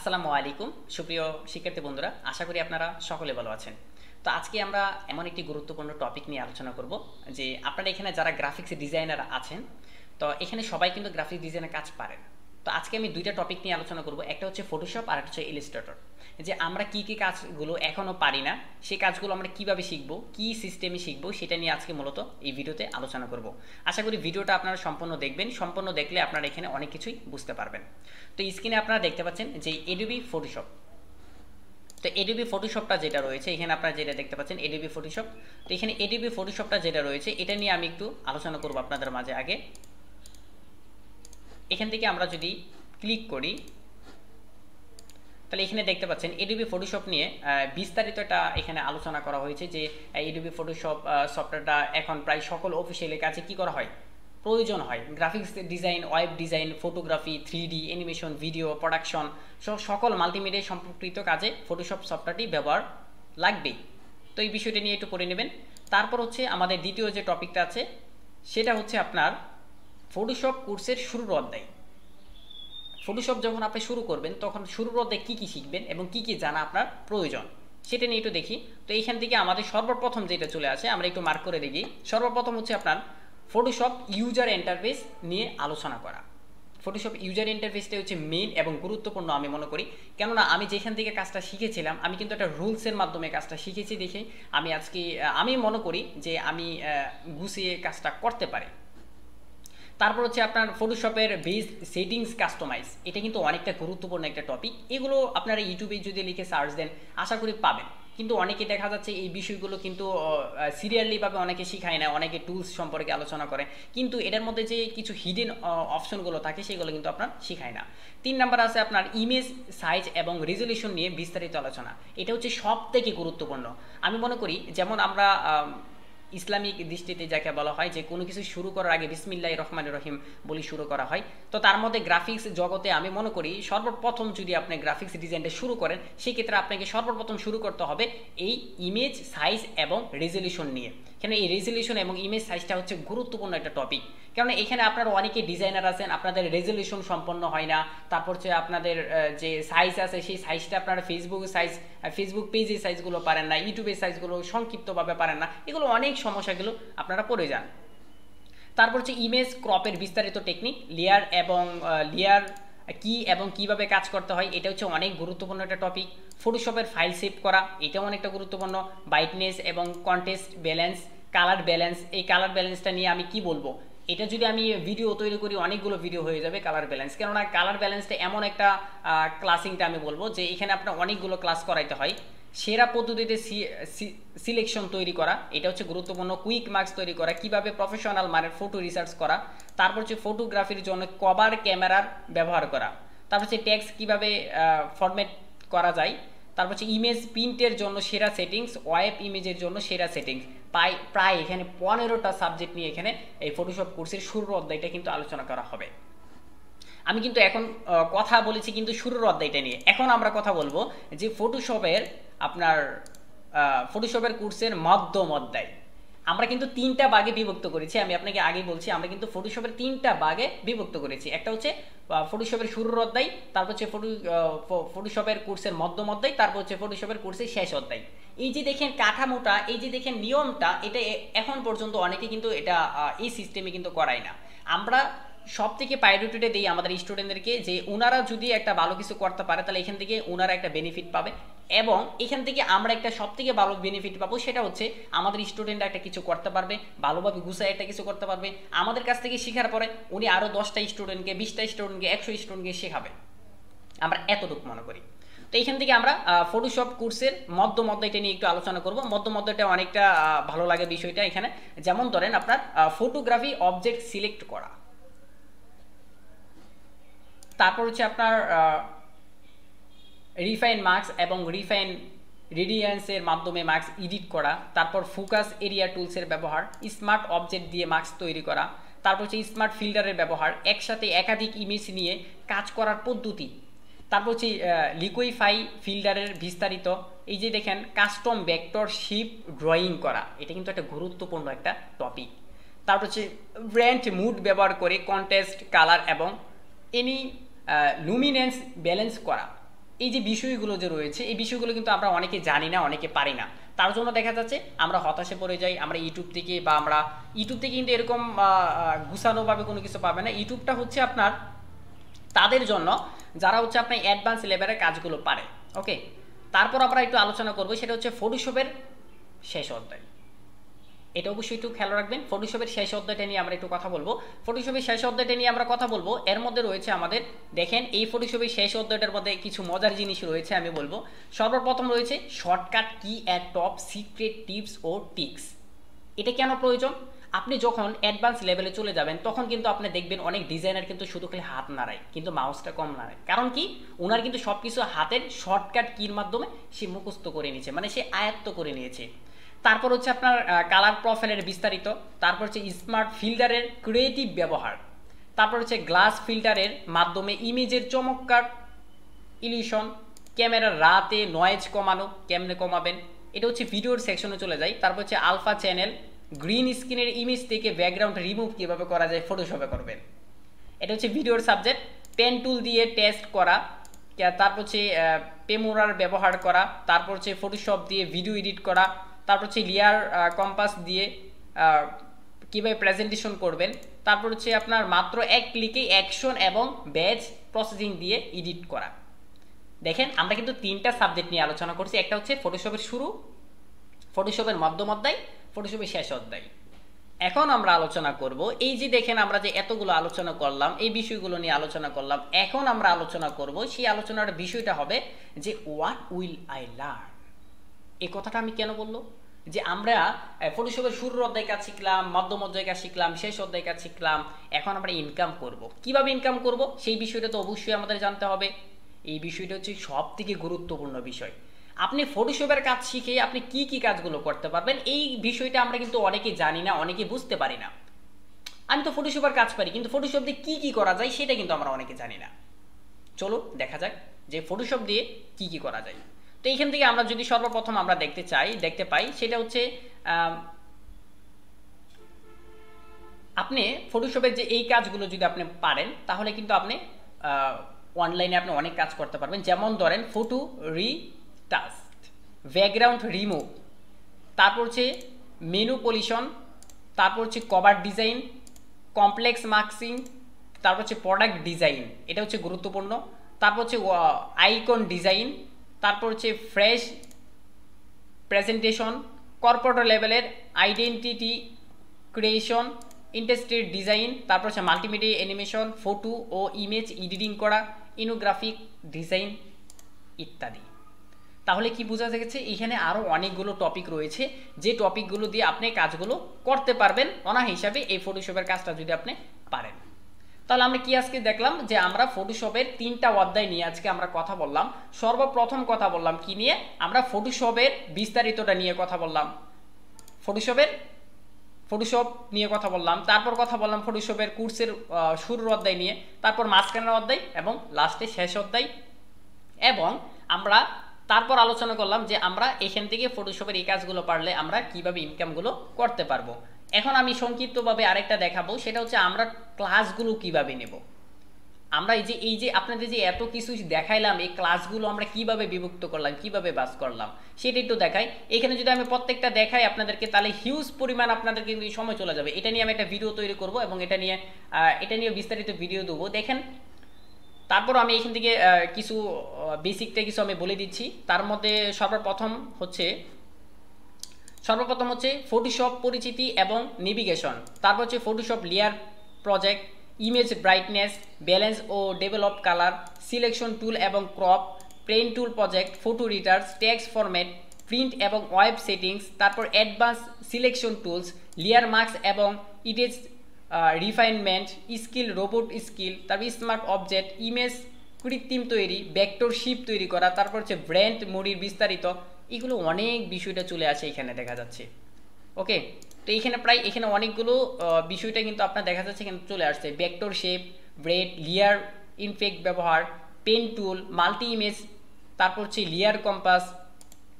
আসসালামু আলাইকুম সুপ্রিয় শিক্ষার্থী বন্ধুরা, আশা করি আপনারা সকলে ভালো আছেন। তো আজকে আমরা এমন একটি গুরুত্বপূর্ণ টপিক নিয়ে আলোচনা করব যে আপনারা এখানে যারা গ্রাফিক্স ডিজাইনার আছেন, তো এখানে সবাই কিন্তু গ্রাফিক্স ডিজাইনের কাজ পারেন। তো আজকে আমি দুইটা টপিক নিয়ে আলোচনা করব, একটা হচ্ছে ফটোশপ আর একটা হচ্ছে ইলাস্ট্রেটর। যে আমরা কি কি কাজগুলো এখনও পারি না, সেই কাজগুলো আমরা কিভাবে শিখব, কি সিস্টেমে শিখব, সেটা নিয়ে আজকে মূলত এই ভিডিওতে আলোচনা করব। আশা করি ভিডিওটা আপনারা সম্পূর্ণ দেখবেন, সম্পূর্ণ দেখলে আপনারা এখানে অনেক কিছুই বুঝতে পারবেন। তো স্ক্রিনে আপনারা দেখতে পাচ্ছেন যে এডোবি ফটোশপ। তো এডোবি ফটোশপটা যেটা রয়েছে এখানে আপনারা যেটা দেখতে পাচ্ছেন এডোবি ফটোশপ। তো এখানে এডোবি ফটোশপটা যেটা রয়েছে এটা নিয়ে আমি একটু আলোচনা করব আপনাদের মাঝে। আগে এখান থেকে আমরা যদি ক্লিক করি তাহলে এখানে দেখতে পাচ্ছেন এডোবি ফটোশপ নিয়ে বিস্তারিত একটা এখানে আলোচনা করা হয়েছে যে এডোবি ফটোশপ সফটওয়্যারটা এখন প্রায় সকল অফিসিয়াল কাজে কি করা হয়, প্রয়োজন হয়। Graphics design, web design, photography, 3D animation, video production, সকল মাল্টিমিডিয়া সম্পর্কিত কাজে ফটোশপ সফটওয়্যারটি ব্যবহার লাগবেই। তো এই বিষয়টা নিয়ে একটু পড়ে নেবেন। তারপর হচ্ছে আমাদের দ্বিতীয় যে টপিকটা আছে সেটা হচ্ছে আপনার ফটোশপ কোর্সের শুরুর অধ্যায়। ফটোশপ যখন আপনি শুরু করবেন তখন শুরুর অধ্যায়ে কী কী শিখবেন এবং কী কী জানা আপনার প্রয়োজন সেটা নিয়ে একটু দেখি। তো এইখান থেকে আমাদের সর্বপ্রথম যেটা চলে আসে আমরা একটু মার্ক করে দেখি। সর্বপ্রথম হচ্ছে আপনার ফটোশপ ইউজার ইন্টারফেস নিয়ে আলোচনা করা। ফটোশপ ইউজার ইন্টারফেসটা হচ্ছে মেইন এবং গুরুত্বপূর্ণ আমি মনে করি, কেননা আমি যেখান থেকে কাজটা শিখেছিলাম আমি কিন্তু একটা রুলসের মাধ্যমে কাজটা শিখেছি দেখে আমি আজকে আমি মনে করি যে আমি গুছিয়ে কাজটা করতে পারি। তারপর হচ্ছে আপনার ফটোশপের বেস সেটিংস কাস্টমাইজ, এটা কিন্তু অনেকটা গুরুত্বপূর্ণ একটা টপিক। এগুলো আপনারা ইউটিউবে যদি লিখে সার্চ দেন আশা করি পাবেন, কিন্তু অনেকে দেখা যাচ্ছে এই বিষয়গুলো কিন্তু সিরিয়ালিভাবে অনেকে শিখায় না, অনেকে টুলস সম্পর্কে আলোচনা করে, কিন্তু এটার মধ্যে যে কিছু হিডেন অপশনগুলো থাকে সেগুলো কিন্তু আপনার শিখায় না। 3 নাম্বার আছে আপনার ইমেজ সাইজ এবং রেজলিউশন নিয়ে বিস্তারিত আলোচনা। এটা হচ্ছে সব থেকে গুরুত্বপূর্ণ আমি মনে করি। যেমন আমরা ইসলামিক দৃষ্টিতে যাকে বলা হয় যে কোনো কিছু শুরু করার আগে বিসমিল্লাহির রহমানির রহিম বলি শুরু করা হয়, তো তার মধ্যে গ্রাফিক্স জগতে আমি মনে করি সর্বপ্রথম যদি আপনি গ্রাফিক্স ডিজাইনটা শুরু করেন সেক্ষেত্রে আপনাকে সর্বপ্রথম শুরু করতে হবে এই ইমেজ সাইজ এবং রেজলিউশন নিয়ে। কেন এই রেজলিউশন এবং ইমেজ সাইজটা হচ্ছে গুরুত্বপূর্ণ একটা টপিক, কারণ এখানে আপনারা অনেকে ডিজাইনার আছেন আপনাদের রেজলিউশন সম্পন্ন হয় না, তারপর হচ্ছে আপনাদের যে সাইজ আছে সেই সাইজটা আপনারা ফেসবুক পেজের সাইজগুলো পারেন না, ইউটিউবের সাইজগুলো সংক্ষিপ্তভাবে পারেন না, এগুলো অনেক সমস্যাগুলো আপনারা পড়ে যান। তারপর হচ্ছে ইমেজ ক্রপের বিস্তারিত টেকনিক, লেয়ার কি এবং কিভাবে কাজ করতে হয়, এটা হচ্ছে অনেক গুরুত্বপূর্ণ একটা টপিক। ফটোশপের ফাইল সেভ করা, এটাও অনেকটা গুরুত্বপূর্ণ। ব্রাইটনেস এবং কন্ট্রাস্ট ব্যালেন্স, কালার ব্যালেন্স, এই কালার ব্যালেন্সটা নিয়ে আমি কি বলবো, এটা যদি আমি ভিডিও তৈরি করি অনেকগুলো ভিডিও হয়ে যাবে কালার ব্যালেন্স, কেননা কালার ব্যালেন্সটা এমন একটা ক্লাসিংটা আমি বলবো যে এখানে আপনার অনেকগুলো ক্লাস করাইতে হয়। সেরা পদ্ধতিতে সিলেকশন তৈরি করা, এটা হচ্ছে গুরুত্বপূর্ণ। কুইক মার্কস তৈরি করা, কিভাবে প্রফেশনাল মানের ফটো রিসার্চ করা, তারপর হচ্ছে ফটোগ্রাফির জন্য কভার ক্যামেরার ব্যবহার করা, তারপর হচ্ছে টেক্সট কিভাবে ফরম্যাট করা যায়, তারপর হচ্ছে ইমেজ প্রিন্টের জন্য সেরা সেটিংস, ওয়েব ইমেজের জন্য সেরা সেটিংস। প্রায় এখানে 15টা সাবজেক্ট নিয়ে এখানে এই ফটোশপ কোর্সের শুরুর অধ্যায়টা কিন্তু আলোচনা করা হবে। আমি কিন্তু এখন কথা বলেছি কিন্তু শুরুর অধ্যায়টা নিয়ে। এখন আমরা কথা বলবো যে ফটোশপের কোর্সের মধ্যম অধ্যায়। আমরা কিন্তু 3টা ভাগে বিভক্ত করেছি, আমি আপনাকে আগে বলছি আমরা কিন্তু ফটোশপের 3টা ভাগে বিভক্ত করেছি। একটা হচ্ছে ফটোশপের শুরুর অধ্যায়, তারপর হচ্ছে ফটোশপের কোর্সের মধ্যম অধ্যায়, তারপর হচ্ছে ফটোশপের কোর্সের শেষ অধ্যায়। এই যে দেখেন কাঠামোটা, এই যে দেখেন নিয়মটা, এটা এখন পর্যন্ত অনেকে কিন্তু এটা এই সিস্টেমে কিন্তু করায় না। আমরা সব থেকে প্রায়োরিটিটা দিই আমাদের স্টুডেন্টদেরকে যে ওনারা যদি একটা ভালো কিছু করতে পারে তাহলে এখান থেকে ওনারা একটা বেনিফিট পাবে, এবং এখান থেকে আমরা একটা সব থেকে ভালো বেনিফিট পাবো, সেটা হচ্ছে আমাদের স্টুডেন্টরা একটা কিছু করতে পারবে, ভালোভাবে গুছায় একটা কিছু করতে পারবে। আমাদের কাছ থেকে শেখার পরে উনি আরও 10টা স্টুডেন্টকে, 20টা স্টুডেন্টকে, 100 স্টুডেন্টকে শেখাবে, আমরা এতটুকু মনে করি। তো এইখান থেকে আমরা ফটোশপ কোর্সের মধ্যম অধ্যায়টা নিয়ে একটু আলোচনা করব। মধ্যম অধ্যায়টা অনেকটা ভালো লাগে বিষয়টা এখানে। যেমন ধরেন আপনার ফটোগ্রাফি অবজেক্ট সিলেক্ট করা, তারপর হচ্ছে আপনার রিফাইন মার্কস এবং রিফাইন রেডিয়েন্সের মাধ্যমে মার্কস এডিট করা, তারপর ফোকাস এরিয়া টুলসের ব্যবহার, স্মার্ট অবজেক্ট দিয়ে মার্কস তৈরি করা, তারপর হচ্ছে স্মার্ট ফিল্টারের ব্যবহার, একসাথে একাধিক ইমেজ নিয়ে কাজ করার পদ্ধতি, তারপর হচ্ছে লিকুইফাই ফিল্টারের বিস্তারিত। এই যে দেখেন কাস্টম ভেক্টর শিপ ড্রয়িং করা, এটা কিন্তু একটা গুরুত্বপূর্ণ একটা টপিক। তারপর হচ্ছে ব্র্যান্ড মুড ব্যবহার করে কন্ট্রাস্ট, কালার এবং এনি লুমিনেন্স ব্যালেন্স করা। এই যে বিষয়গুলো যে রয়েছে এই বিষয়গুলো কিন্তু আমরা অনেকে জানি না, অনেকে পারি না। তার জন্য দেখা যাচ্ছে আমরা হতাশে পড়ে যাই। আমরা ইউটিউব থেকে বা আমরা ইউটিউব থেকে কিন্তু এরকম গুছানোভাবে কোনো কিছু পাবে না। ইউটিউবটা হচ্ছে আপনার তাদের জন্য যারা হচ্ছে আপনার অ্যাডভান্স লেভেলের কাজগুলো পারে। ওকে, তারপর আমরা একটু আলোচনা করব, সেটা হচ্ছে ফটোশপের শেষ অধ্যায়। এটা অবশ্যই একটু খেয়াল রাখবেন। ফটোশপের শেষ অধ্যায়টা নিয়ে আমরা একটু কথা বলবো। ফটোশপের শেষ অধ্যায়টা নিয়ে আমরা কথা বলবো। এর মধ্যে রয়েছে আমাদের, দেখেন এই ফটোশপের শেষ অধ্যায়টার মধ্যে কিছু মজার জিনিস রয়েছে আমি বলবো। সর্বপ্রথম রয়েছে shortcut key and top secret tips ও টিক্স। এটা কেন প্রয়োজন? আপনি যখন অ্যাডভান্স লেভেলে চলে যাবেন তখন কিন্তু আপনি দেখবেন অনেক ডিজাইনার কিন্তু শুধু খালি হাত নাড়ায়, কিন্তু মাউসটা কম নাড়ায়। কারণ কি? ওনার কিন্তু সব কিছু হাতের শর্টকাট কির মাধ্যমে সে মুখস্থ করে নিয়েছে, মানে সে আয়ত্ত করে নিয়েছে। তারপর হচ্ছে আপনার কালার প্রোফাইলের বিস্তারিত, তারপর হচ্ছে স্মার্ট ফিল্টারের ক্রিয়েটিভ ব্যবহার, তারপর হচ্ছে গ্লাস ফিল্টারের মাধ্যমে ইমেজের চমৎকার ইলিউশন, ক্যামেরার রাতে নয়েজ কমানো কেমনে কমাবেন, এটা হচ্ছে ভিডিওর সেকশনে চলে যায়। তারপর হচ্ছে আলফা চ্যানেল, গ্রিন স্ক্রিনের ইমেজ থেকে ব্যাকগ্রাউন্ড রিমুভ কীভাবে করা যায় ফটোশপে করবেন, এটা হচ্ছে ভিডিওর সাবজেক্ট। পেন টুল দিয়ে টেস্ট করা, তারপর হচ্ছে পেমোরার ব্যবহার করা, তারপর হচ্ছে ফটোশপ দিয়ে ভিডিও এডিট করা, তারপর হচ্ছে লেয়ার কম্পাস দিয়ে কীভাবে প্রেজেন্টেশন করবেন, তারপর হচ্ছে আপনার মাত্র এক ক্লিকে অ্যাকশন এবং ব্যাচ প্রসেসিং দিয়ে এডিট করা। দেখেন আমরা কিন্তু তিনটা সাবজেক্ট নিয়ে আলোচনা করছি। একটা হচ্ছে ফটোশপের শুরু, ফটোশপের মধ্যম অধ্যায়, ফটোশপের শেষ অধ্যায়। এখন আমরা আলোচনা করব এই যে দেখেন আমরা যে এতগুলো আলোচনা করলাম, এই বিষয়গুলো নিয়ে আলোচনা করলাম। এখন আমরা আলোচনা করব, সেই আলোচনার বিষয়টা হবে যে হোয়াট উইল আই লার্ন। এই কথাটা আমি কেন বললো যে আমরা ফটোশপের শুরুর অধ্যায় কাজ শিখলাম, মধ্যম অধ্যায় কাজ শিখলাম, শেষ অধ্যায় কাজ শিখলাম, এখন আমরা ইনকাম করব। কিভাবে ইনকাম করব সেই বিষয়টা তো অবশ্যই আমাদের জানতে হবে। এই বিষয়টা হচ্ছে সব থেকে গুরুত্বপূর্ণ বিষয়। আপনি ফটোশপের কাজ শিখে আপনি কি কি কাজগুলো করতে পারবেন, এই বিষয়টা আমরা কিন্তু অনেকে জানি না, অনেকে বুঝতে পারি না। আমি তো ফটোশপের কাজ পারি, কিন্তু ফটোশপ দিয়ে কি কি করা যায় সেটা কিন্তু আমরা অনেকে জানি না। চলো দেখা যাক যে ফটোশপ দিয়ে কি কি করা যায়। তো এইখান থেকে আমরা যদি সর্বপ্রথম আমরা দেখতে পাই সেটা হচ্ছে আপনি ফটোশপের যে এই কাজগুলো যদি আপনি পারেন তাহলে কিন্তু আপনি অনলাইনে আপনি অনেক কাজ করতে পারবেন। যেমন ধরেন ফটো রিটাচ, ব্যাকগ্রাউন্ড রিমুভ, তারপর হচ্ছে মেনু পলিশন, তারপর হচ্ছে কভার ডিজাইন, কমপ্লেক্স মার্কসিং, তারপর হচ্ছে প্রোডাক্ট ডিজাইন, এটা হচ্ছে গুরুত্বপূর্ণ। তারপর হচ্ছে আইকন ডিজাইন, তারপর হচ্ছে ফ্রেশ প্রেজেন্টেশন, কর্পোরেট লেভেলের আইডেন্টিটি ক্রিয়েশন, ইন্ডাস্ট্রির ডিজাইন, তারপর হচ্ছে মাল্টিমিডিয়া অ্যানিমেশন, ফটো ও ইমেজ এডিটিং করা, ইনোগ্রাফিক ডিজাইন ইত্যাদি। তাহলে কি বোঝা গেছে? এখানে আরও অনেকগুলো টপিক রয়েছে যে টপিকগুলো দিয়ে আপনি কাজগুলো করতে পারবেন অনার হিসাবে এই ফটোশপের কাজটা যদি আপনি পারেন। তাহলে আমরা কি আজকে দেখলাম যে আমরা ফটোশপের তিনটা অধ্যায় নিয়ে আজকে আমরা কথা বললাম। সর্বপ্রথম কথা বললাম কি নিয়ে? আমরা ফটোশপের বিস্তারিতটা নিয়ে কথা বললাম, ফটোশপ নিয়ে কথা বললাম। তারপর কথা বললাম ফটোশপের কোর্সের শুরুর অধ্যায় নিয়ে, তারপর মাঝখানের অধ্যায় এবং লাস্টে শেষ অধ্যায়। এবং আমরা তারপর আলোচনা করলাম যে আমরা এখান থেকে ফটোশপের এই কাজগুলো পারলে আমরা কিভাবে ইনকামগুলো করতে পারবো। এখন আমি সংক্ষিপ্তভাবে আরেকটা দেখাবো, সেটা হচ্ছে আমরা ক্লাসগুলো কিভাবে নেব। আমরা এই যে আপনাদের যে এত কিছু দেখাইলাম, এই ক্লাসগুলো আমরা কিভাবে বিভক্ত করলাম, কিভাবে বাস করলাম সেটা একটু দেখাই। এখানে যদি আমি প্রত্যেকটা দেখাই আপনাদেরকে তাহলে হিউজ পরিমাণ আপনাদের কিন্তু সময় চলে যাবে। এটা নিয়ে আমি একটা ভিডিও তৈরি করব এবং এটা নিয়ে বিস্তারিত ভিডিও দেবো, দেখেন। তারপর আমি এখান থেকে কিছু বেসিকটা কিছু আমি বলে দিচ্ছি। তার মধ্যে সর্বপ্রথম হচ্ছে ফটোশপ পরিচিতি এবং নেভিগেশন, তারপর হচ্ছে Photoshop layer project, image brightness, balance ও ডেভেলপ কালার, সিলেকশন টুল এবং crop, paint tool project, photo readers, text format, print এবং ওয়েব সেটিংস, তারপর advance selection tools, layer marks এবং edge refinement, skill, robot skill, তারপর smart object, image কৃত্রিম তৈরি, vector sheep তৈরি করা, তারপর হচ্ছে ব্র্যান্ড মুডির বিস্তারিত। এগুলো অনেক বিষয়টা চলে আসে এখানে দেখা যাচ্ছে। ওকে, তো এখানে অনেকগুলো বিষয়টা কিন্তু আপনার দেখা যাচ্ছে এখানে চলে আসছে। ভেক্টর শেপ, ব্রেড, লেয়ার ইনফেক্ট ব্যবহার, পেন টুল, মাল্টি ইমেজ, তারপর হচ্ছে লেয়ার কম্পাস।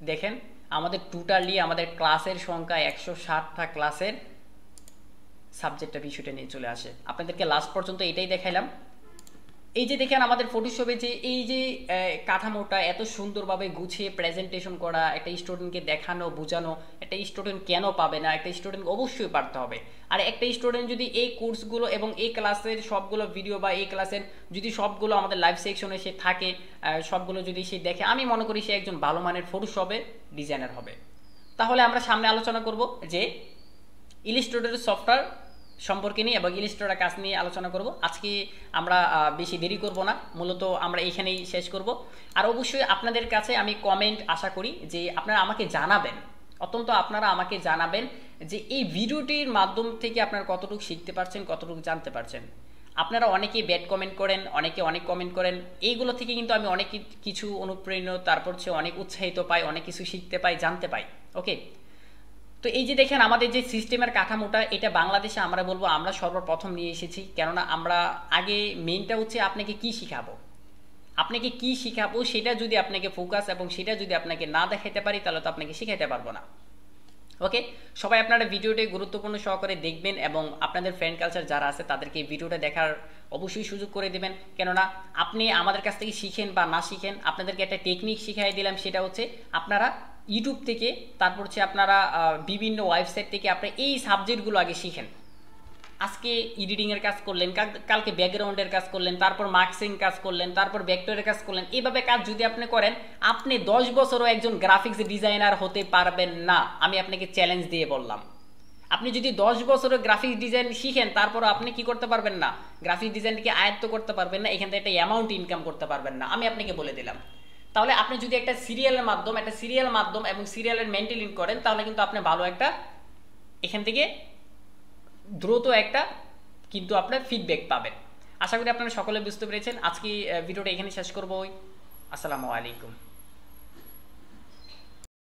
দেখেন আমাদের টোটালি আমাদের ক্লাসের সংখ্যা 160টা ক্লাসের সাবজেক্টটা বিষয়টা নিয়ে চলে আসে। আপনাদেরকে লাস্ট পর্যন্ত এটাই দেখাইলাম। এই যে দেখেন আমাদের ফটোশপে যে এই যে কাঠামোটা এত সুন্দরভাবে গুছিয়ে প্রেজেন্টেশন করা, একটা স্টুডেন্টকে দেখানো বোঝানো, একটা স্টুডেন্ট কেন পাবে না, একটা স্টুডেন্ট অবশ্যই পারতে হবে। আর একটা স্টুডেন্ট যদি এই কোর্সগুলো এবং এই ক্লাসের সবগুলো ভিডিও বা এই ক্লাসের যদি সবগুলো আমাদের লাইভ সেকশনে সে থাকে, সবগুলো যদি সে দেখে, আমি মনে করি সে একজন ভালো মানের ফটোশপের ডিজাইনার হবে। তাহলে আমরা সামনে আলোচনা করব যে ইলাস্ট্রেটর সফটওয়্যার সম্পর্কে নিয়ে এবং ইলাস্ট্রেটর কাজ নিয়ে আলোচনা করব। আজকে আমরা বেশি দেরি করব না, মূলত আমরা এখানেই শেষ করব। আর অবশ্যই আপনাদের কাছে আমি কমেন্ট আশা করি যে আপনারা আমাকে জানাবেন, অত্যন্ত আপনারা আমাকে জানাবেন যে এই ভিডিওটির মাধ্যম থেকে আপনারা কতটুকু শিখতে পারছেন, কতটুকু জানতে পারছেন। আপনারা অনেকেই ব্যাড কমেন্ট করেন, অনেকে অনেক কমেন্ট করেন, এইগুলো থেকে কিন্তু আমি অনেক কিছু অনুপ্রেরণা, তারপর হচ্ছে অনেক উৎসাহিত পাই, অনেক কিছু শিখতে পাই, জানতে পাই। ওকে, তো এই যে দেখেন আমাদের যে সিস্টেমের কাঠামোটা, এটা বাংলাদেশে আমরা বলবো আমরা সর্বপ্রথম নিয়ে এসেছি। কেননা আমরা আগে মেইনটা হচ্ছে আপনাকে কি শিখাবো, আপনাকে কি শিখাবো সেটা যদি আপনাকে ফোকাস এবং সেটা যদি আপনাকে না দেখাইতে পারি তাহলে তো আপনাকে শিখাইতে পারবো না। ওকে, সবাই আপনারা ভিডিওটি গুরুত্বপূর্ণ সহকারে দেখবেন এবং আপনাদের ফ্রেন্ড কালচার যারা আছে তাদেরকে এই ভিডিওটা দেখার অবশ্যই সুযোগ করে দেবেন। কেননা আপনি আমাদের কাছ থেকে শিখেন বা না শিখেন, আপনাদেরকে একটা টেকনিক শিখাই দিলাম, সেটা হচ্ছে আপনারা ইউটিউব থেকে, তারপর হচ্ছে আপনারা বিভিন্ন ওয়েবসাইট থেকে আপনারা এই সাবজেক্টগুলো আগে শিখেন। আজকে এডিটিংয়ের কাজ করলেন, কালকে ব্যাকগ্রাউন্ডের কাজ করলেন, তারপর মার্কসিং কাজ করলেন, তারপর ভেক্টরের কাজ করলেন। এইভাবে কাজ যদি আপনি করেন, আপনি 10 বছরও একজন গ্রাফিক্স ডিজাইনার হতে পারবেন না, আমি আপনাকে চ্যালেঞ্জ দিয়ে বললাম। আপনি যদি 10 বছরের গ্রাফিক্স ডিজাইন শিখেন, তারপর আপনি কি করতে পারবেন না, গ্রাফিক্স ডিজাইনকে আয়ত্ত করতে পারবেন না, এখান থেকে একটা অ্যামাউন্ট ইনকাম করতে পারবেন না, আমি আপনাকে বলে দিলাম। তাহলে আপনি যদি একটা সিরিয়ালের মাধ্যম এবং সিরিয়ালের মেনটেন করেন, তাহলে কিন্তু আপনি ভালো একটা এখান থেকে দ্রুত একটা কিন্তু আপনার ফিডব্যাক পাবেন। আশা করি আপনারা সকলে বুঝতে পেরেছেন। আজকে ভিডিওটা এখানে শেষ করবো। আসসালামু আলাইকুম।